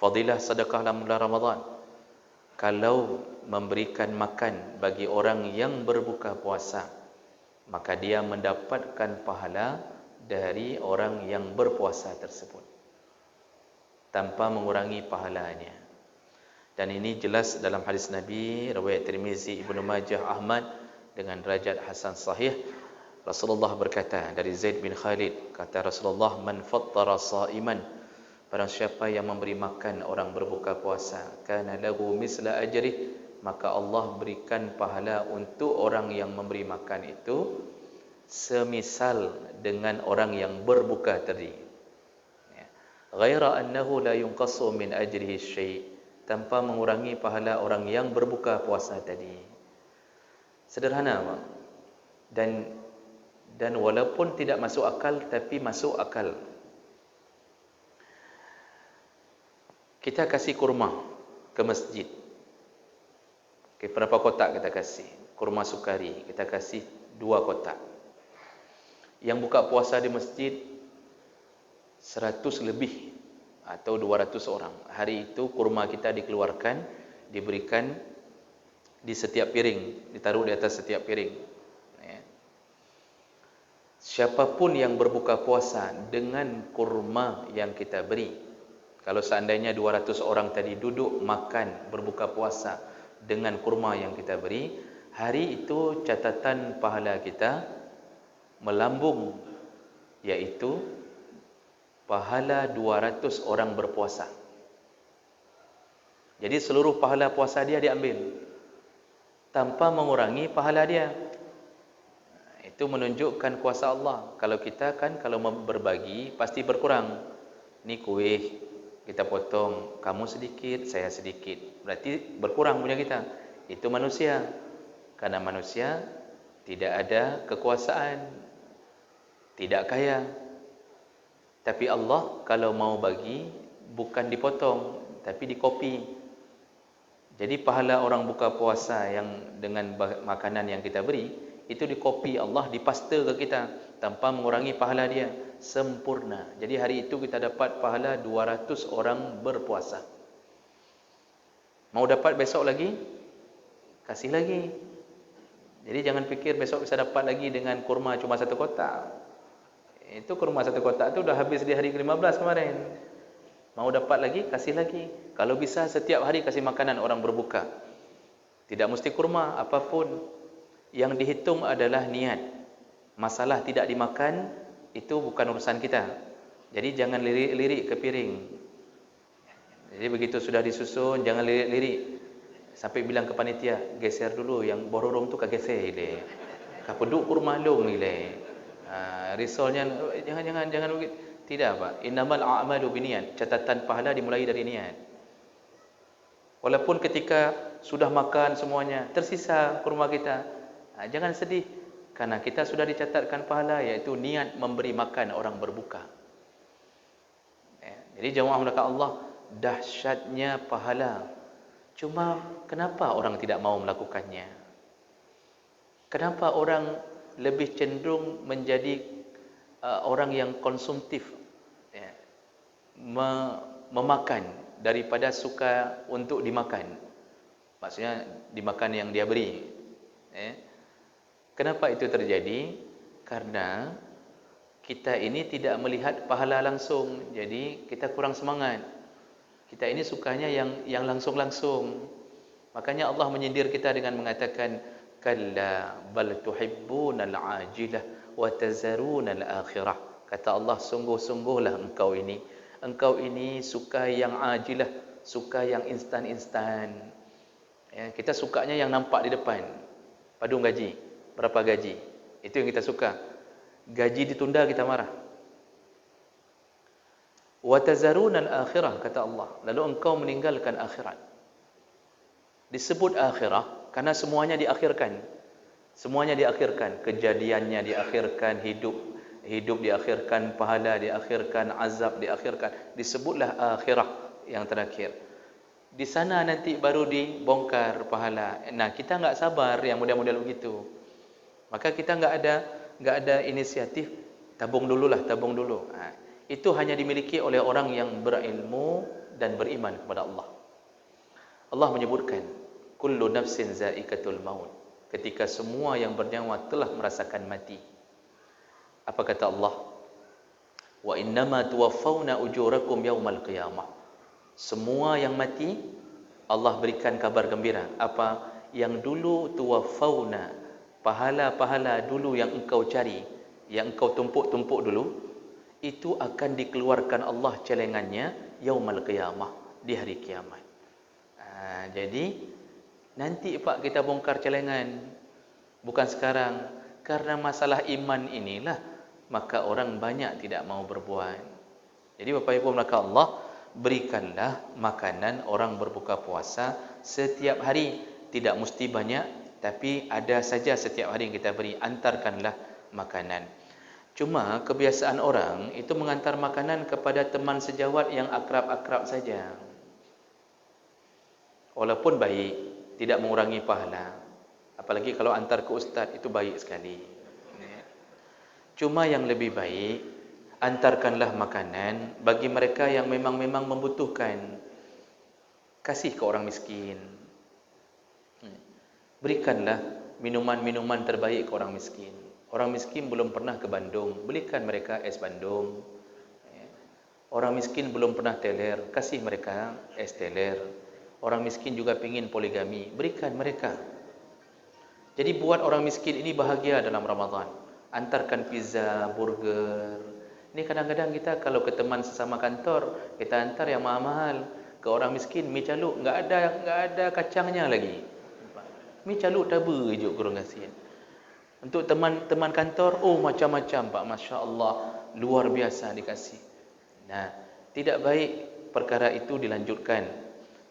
Fadilah sedekah dalam bulan Ramadan. Kalau memberikan makan bagi orang yang berbuka puasa, maka dia mendapatkan pahala dari orang yang berpuasa tersebut tanpa mengurangi pahalanya. Dan ini jelas dalam hadis Nabi riwayat Tirmizi, Ibnu Majah, Ahmad dengan derajat hasan sahih. Rasulullah berkata dari Zaid bin Khalid, kata Rasulullah, man fattara sa'iman, barang siapa yang memberi makan orang berbuka puasa, kana lahu misla ajrih, maka Allah berikan pahala untuk orang yang memberi makan itu semisal dengan orang yang berbuka tadi. Ya. Ghaira annahu la yunqasu min ajrihi syai', tanpa mengurangi pahala orang yang berbuka puasa tadi. Sederhana, Pak. Dan walaupun tidak masuk akal, tapi masuk akal. Kita kasih kurma ke masjid. Okay, berapa kotak kita kasih? Kurma sukari, kita kasih 2 kotak. Yang buka puasa di masjid 100 lebih atau 200 orang. Hari itu kurma kita dikeluarkan, diberikan di setiap piring, ditaruh di atas setiap piring. Ya. Siapapun yang berbuka puasa dengan kurma yang kita beri, kalau seandainya 200 orang tadi duduk makan berbuka puasa dengan kurma yang kita beri, hari itu catatan pahala kita melambung, yaitu pahala 200 orang berpuasa. Jadi seluruh pahala puasa dia diambil tanpa mengurangi pahala dia. Itu menunjukkan kuasa Allah. Kalau kita kan kalau berbagi pasti berkurang. Ni kuih kita potong, kamu sedikit, saya sedikit. Berarti berkurang punya kita. Itu manusia. Karena manusia tidak ada kekuasaan, tidak kaya. Tapi Allah kalau mau bagi bukan dipotong, tapi dikopi. Jadi pahala orang buka puasa yang dengan makanan yang kita beri, itu dikopi Allah, dipaste ke kita tanpa mengurangi pahala dia, sempurna. Jadi hari itu kita dapat pahala 200 orang berpuasa. Mau dapat besok lagi? Kasih lagi. Jadi jangan fikir besok bisa dapat lagi dengan kurma cuma 1 kotak. Itu kurma 1 kotak itu dah habis di hari ke-15 kemarin. Mau dapat lagi, kasih lagi. Kalau bisa setiap hari kasih makanan orang berbuka. Tidak mesti kurma, apapun. Yang dihitung adalah niat. Masalah tidak dimakan, itu bukan urusan kita. Jadi jangan lirik-lirik ke piring. Jadi begitu sudah disusun, jangan lirik-lirik. Sampai bilang ke panitia, geser dulu yang bororong tu kageser ile. Kapeduk kurma long ile. Risolnya jangan begitu. Tidak, Pak. Innamal a'malu binniat. Catatan pahala dimulai dari niat. Walaupun ketika sudah makan semuanya, tersisa kurma kita, jangan sedih, karena kita sudah dicatatkan pahala, yaitu niat memberi makan orang berbuka. Jadi jemaah melakukan Allah, dahsyatnya pahala. Cuma kenapa orang tidak mau melakukannya? Kenapa orang lebih cenderung menjadi orang yang konsumtif, ya, memakan daripada suka untuk dimakan? Maksudnya dimakan yang dia beri. Kenapa itu terjadi? Karena kita ini tidak melihat pahala langsung, jadi kita kurang semangat. Kita ini sukanya yang langsung-langsung. Makanya Allah menyindir kita dengan mengatakan, kalla bal tuhibbunal ajilah wa tazarunal akhirah. Kata Allah, sungguh-sungguhlah engkau ini suka yang ajilah, suka yang instan-instan. Ya, kita sukanya yang nampak di depan. Padung gaji, berapa gaji? Itu yang kita suka. Gaji ditunda kita marah. Wa tazarunal akhirah, kata Allah, lalu engkau meninggalkan akhirat. Disebut akhirah karena semuanya diakhirkan. Semuanya diakhirkan, kejadiannya diakhirkan, hidup diakhirkan, pahala diakhirkan, azab diakhirkan. Disebutlah akhirah yang terakhir. Di sana nanti baru dibongkar pahala. Nah, kita enggak sabar yang model-model begitu. Maka kita enggak ada inisiatif, tabung dulu. Itu hanya dimiliki oleh orang yang berilmu dan beriman kepada Allah. Allah menyebutkan kullu nafsin za'iqatul maut, ketika semua yang bernyawa telah merasakan mati. Apa kata Allah? Wa innama tuwaffawna ujurakum yaumal qiyamah. Semua yang mati Allah berikan kabar gembira. Apa yang dulu tuwaffawna, pahala-pahala dulu yang engkau cari, yang engkau tumpuk-tumpuk dulu, itu akan dikeluarkan Allah celengannya yaumal qiyamah, di hari kiamat. Jadi nanti Pak kita bongkar celengan, bukan sekarang. Karena masalah iman inilah maka orang banyak tidak mau berbuat. Jadi Bapak Ibu maka Allah, berikanlah makanan orang berbuka puasa setiap hari. Tidak mesti banyak, tapi ada saja setiap hari yang kita beri. Antarkanlah makanan. Cuma kebiasaan orang itu mengantar makanan kepada teman sejawat yang akrab-akrab saja. Walaupun baik, tidak mengurangi pahala. Apalagi kalau antar ke ustaz, itu baik sekali. Cuma yang lebih baik, antarkanlah makanan bagi mereka yang memang membutuhkan. Kasih ke orang miskin. Berikanlah minuman-minuman terbaik ke orang miskin. Orang miskin belum pernah ke Bandung, belikan mereka es Bandung. Orang miskin belum pernah teler, kasih mereka es teler. Orang miskin juga ingin poligami, berikan mereka. Jadi buat orang miskin ini bahagia dalam Ramadan. Antarkan pizza, burger. Ini kadang-kadang kita kalau ke teman sesama kantor, kita antar yang mahal-mahal. Ke orang miskin, mi caluk, enggak ada kacangnya lagi. Mi caluk taba je kurang kasih. Untuk teman-teman kantor, oh macam-macam Pak, Masya Allah, luar biasa dikasih. Nah, tidak baik perkara itu dilanjutkan.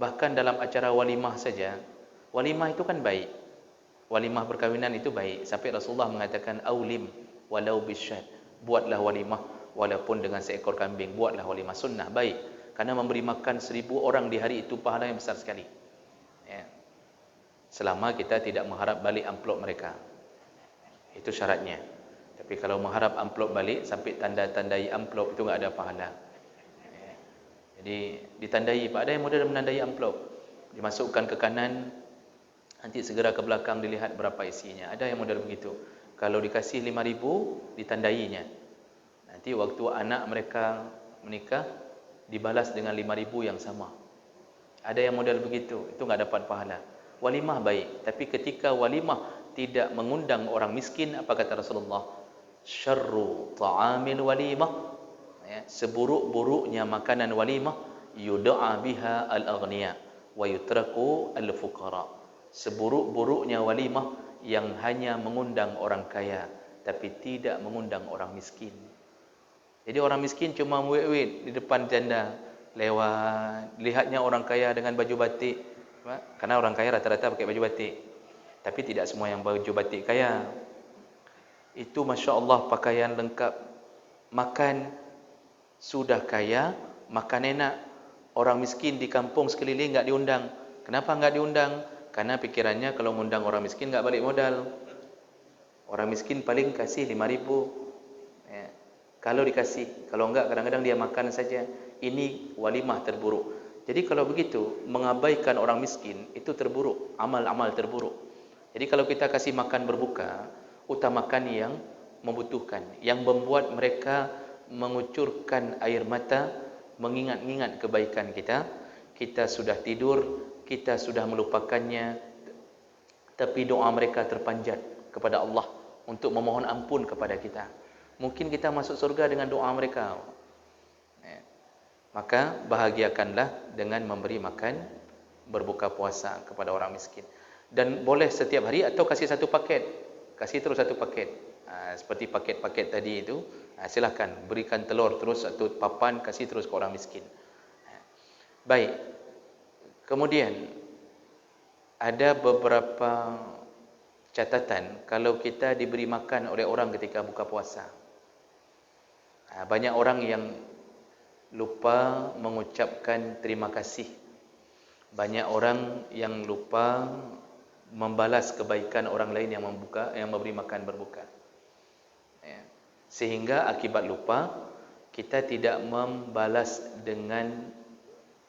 Bahkan dalam acara walimah saja, walimah itu kan baik. Walimah perkahwinan itu baik. Sampai Rasulullah mengatakan, aulim walau bisyad. Buatlah walimah walaupun dengan seekor kambing. Buatlah walimah, sunnah, baik. Karena memberi makan 1000 orang di hari itu pahala yang besar sekali. Ya. Selama kita tidak mengharap balik amplop mereka. Itu syaratnya. Tapi kalau mengharap amplop balik, sampai tanda-tandai amplop itu enggak ada pahala. Ya. Jadi ditandai, Pak, ada yang model menandai amplop. Dimasukkan ke kanan, nanti segera ke belakang dilihat berapa isinya. Ada yang model begitu. Kalau dikasih 5.000, ditandainya. Nanti waktu anak mereka menikah, dibalas dengan 5.000 yang sama. Ada yang model begitu, itu enggak dapat pahala. Walimah baik, tapi ketika walimah tidak mengundang orang miskin, apa kata Rasulullah? Syarru ta'amil walimah. Ya, seburuk-buruknya makanan walimah, yud'a biha al-aghniya wa yutraku al-fuqara. Seburuk-buruknya walimah yang hanya mengundang orang kaya tapi tidak mengundang orang miskin. Jadi orang miskin cuma wait di depan janda, lewat, lihatnya orang kaya dengan baju batik. Karena orang kaya rata-rata pakai baju batik. Tapi tidak semua yang baju batik kaya. Itu Masya Allah pakaian lengkap, makan sudah kaya, makan enak. Orang miskin di kampung sekeliling enggak diundang. Kenapa enggak diundang? Karena pikirannya kalau mengundang orang miskin enggak balik modal. Orang miskin paling kasih 5.000. Ya. Kalau dikasih, kalau enggak kadang-kadang dia makan saja. Ini walimah terburuk. Jadi kalau begitu, mengabaikan orang miskin itu terburuk, amal-amal terburuk. Jadi kalau kita kasih makan berbuka, utamakan yang membutuhkan, yang membuat mereka mengucurkan air mata, mengingat-ingat kebaikan kita. Kita sudah tidur, kita sudah melupakannya, tapi doa mereka terpanjat kepada Allah untuk memohon ampun kepada kita. Mungkin kita masuk surga dengan doa mereka. Maka bahagiakanlah dengan memberi makan berbuka puasa kepada orang miskin. Dan boleh setiap hari atau kasih satu paket. Kasih terus satu paket. Seperti paket-paket tadi itu, silakan berikan telur terus satu papan, kasih terus ke orang miskin. Baik. Kemudian ada beberapa catatan kalau kita diberi makan oleh orang ketika buka puasa. Banyak orang yang lupa mengucapkan terima kasih. Banyak orang yang lupa membalas kebaikan orang lain yang memberi makan berbuka. Ya. Sehingga akibat lupa kita tidak membalas dengan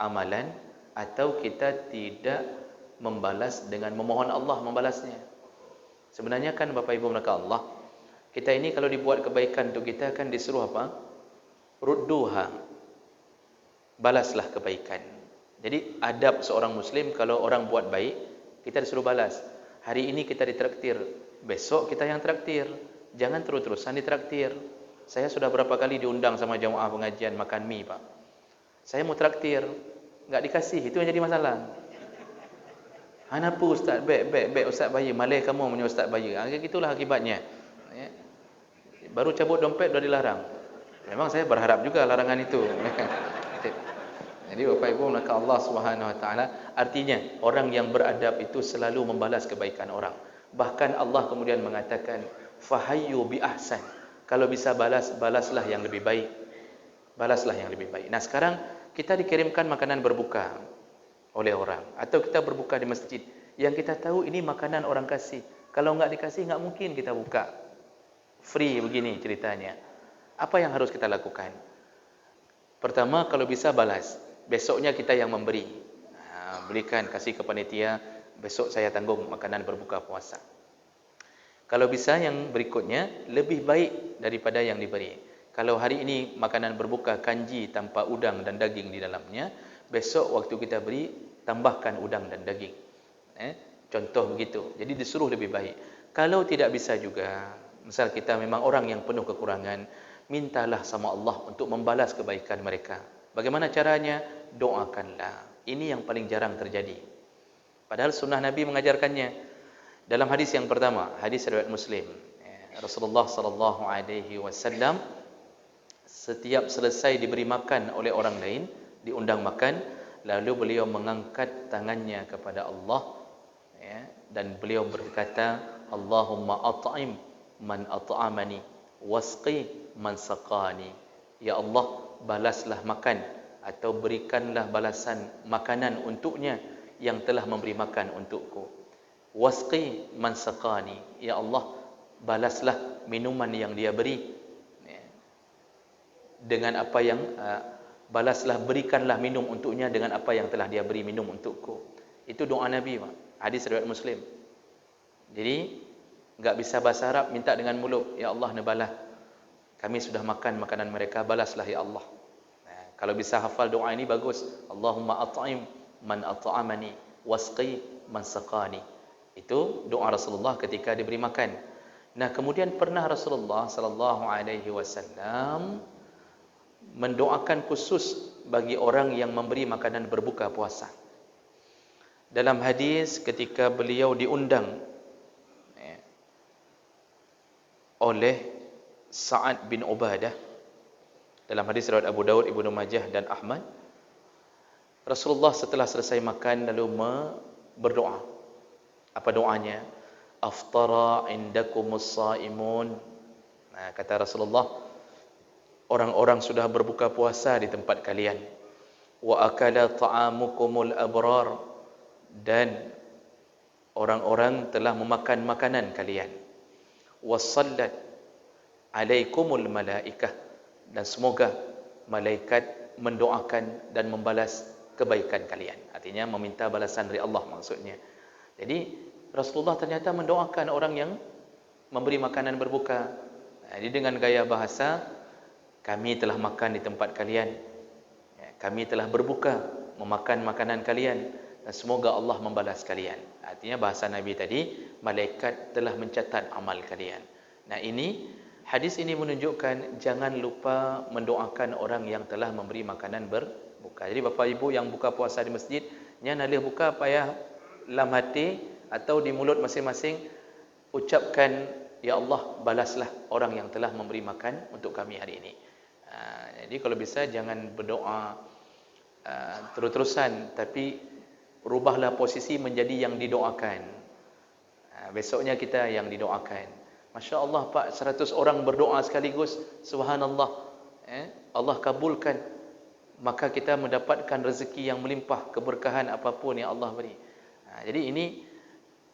amalan, atau kita tidak membalas dengan memohon Allah membalasnya. Sebenarnya kan Bapak Ibu maka Allah, kita ini kalau dibuat kebaikan untuk kita kan disuruh apa? Rudduha, balaslah kebaikan. Jadi adab seorang muslim, kalau orang buat baik, kita disuruh balas. Hari ini kita ditraktir, besok kita yang traktir. Jangan terus-terusan ditraktir. Saya sudah berapa kali diundang sama jamaah pengajian makan mie, Pak. Saya mau traktir, enggak dikasih, itu yang jadi masalah. Kenapa Ustaz? Baik Ustaz Bahaya, malai kamu punya Ustaz Bahaya. Gitulah akibatnya. Ya. Baru cabut dompet dah dilarang. Memang saya berharap juga larangan itu. Jadi Bapak Ibu maka Allah Subhanahu Wa Taala, artinya orang yang beradab itu selalu membalas kebaikan orang. Bahkan Allah kemudian mengatakan fahayyu bi ahsan. Kalau bisa balaslah yang lebih baik. Balaslah yang lebih baik. Nah, sekarang kita dikirimkan makanan berbuka oleh orang, atau kita berbuka di masjid yang kita tahu ini makanan orang kasih. Kalau enggak dikasih, enggak mungkin kita buka. Free begini ceritanya. Apa yang harus kita lakukan? Pertama, kalau bisa balas. Besoknya kita yang memberi. Belikan, kasih ke panitia, besok saya tanggung makanan berbuka puasa. Kalau bisa yang berikutnya lebih baik daripada yang diberi. Kalau hari ini makanan berbuka kanji tanpa udang dan daging di dalamnya, besok waktu kita beri, tambahkan udang dan daging. Contoh begitu. Jadi disuruh lebih baik. Kalau tidak bisa juga, misal kita memang orang yang penuh kekurangan, mintalah sama Allah untuk membalas kebaikan mereka. Bagaimana caranya? Doakanlah. Ini yang paling jarang terjadi. Padahal sunnah Nabi mengajarkannya. Dalam hadis yang pertama, hadis riwayat Muslim, Rasulullah sallallahu alaihi wasallam setiap selesai diberi makan oleh orang lain, diundang makan, lalu beliau mengangkat tangannya kepada Allah, dan beliau berkata, Allahumma at'im man at'amani wasqi man saqani. Ya Allah, balaslah makan atau berikanlah balasan makanan untuknya yang telah memberi makan untukku. Wasqi man saqani. Ya Allah, balaslah minuman yang dia beri dengan apa yang balaslah, berikanlah minum untuknya dengan apa yang telah dia beri minum untukku. Itu doa Nabi, Pak. Hadis riwayat Muslim. Jadi enggak bisa bahasa Arab, minta dengan mulut, ya Allah nabalah. Kami sudah makan makanan mereka, balaslah ya Allah. Kalau bisa hafal doa ini bagus. Allahumma at'im man at'amani wasqi man saqani. Itu doa Rasulullah ketika diberi makan. Nah, kemudian pernah Rasulullah sallallahu alaihi wasallam mendoakan khusus bagi orang yang memberi makanan berbuka puasa. Dalam hadis ketika beliau diundang oleh Sa'ad bin Ubadah, dalam hadis riwayat Abu Daud, Ibnu Majah dan Ahmad, Rasulullah setelah selesai makan lalu berdoa. Apa doanya? Aftara indakumus saimun. Nah, kata Rasulullah, orang-orang sudah berbuka puasa di tempat kalian. Wa akala ta'amukumul abrar, dan orang-orang telah memakan makanan kalian. Wassallat alaikumul malaikah, dan semoga malaikat mendoakan dan membalas kebaikan kalian. Artinya meminta balasan dari Allah maksudnya. Jadi Rasulullah ternyata mendoakan orang yang memberi makanan berbuka. Jadi dengan gaya bahasa, kami telah makan di tempat kalian, kami telah berbuka memakan makanan kalian, dan semoga Allah membalas kalian. Artinya bahasa Nabi tadi, malaikat telah mencatat amal kalian. Nah, ini hadis ini menunjukkan jangan lupa mendoakan orang yang telah memberi makanan berbuka. Jadi Bapak Ibu yang buka puasa di masjid, nya nalih buka payah lam hati atau di mulut masing-masing ucapkan, ya Allah, balaslah orang yang telah memberi makan untuk kami hari ini. Jadi kalau bisa jangan berdoa terus-terusan, tapi rubahlah posisi menjadi yang didoakan. Besoknya kita yang didoakan. Masya Allah Pak, 100 orang berdoa sekaligus, subhanallah, Allah kabulkan, maka kita mendapatkan rezeki yang melimpah, keberkahan apapun yang Allah beri. Jadi ini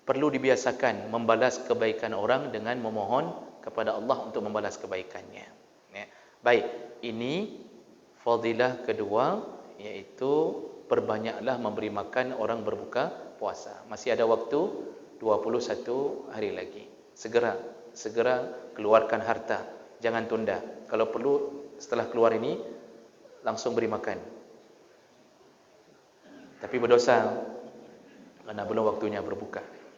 perlu dibiasakan, membalas kebaikan orang dengan memohon kepada Allah untuk membalas kebaikannya. Baik, ini fadilah kedua, yaitu perbanyaklah memberi makan orang berbuka puasa. Masih ada waktu 21 hari lagi. Segera keluarkan harta. Jangan tunda. Kalau perlu setelah keluar ini langsung beri makan. Tapi berdosa karena belum waktunya berbuka.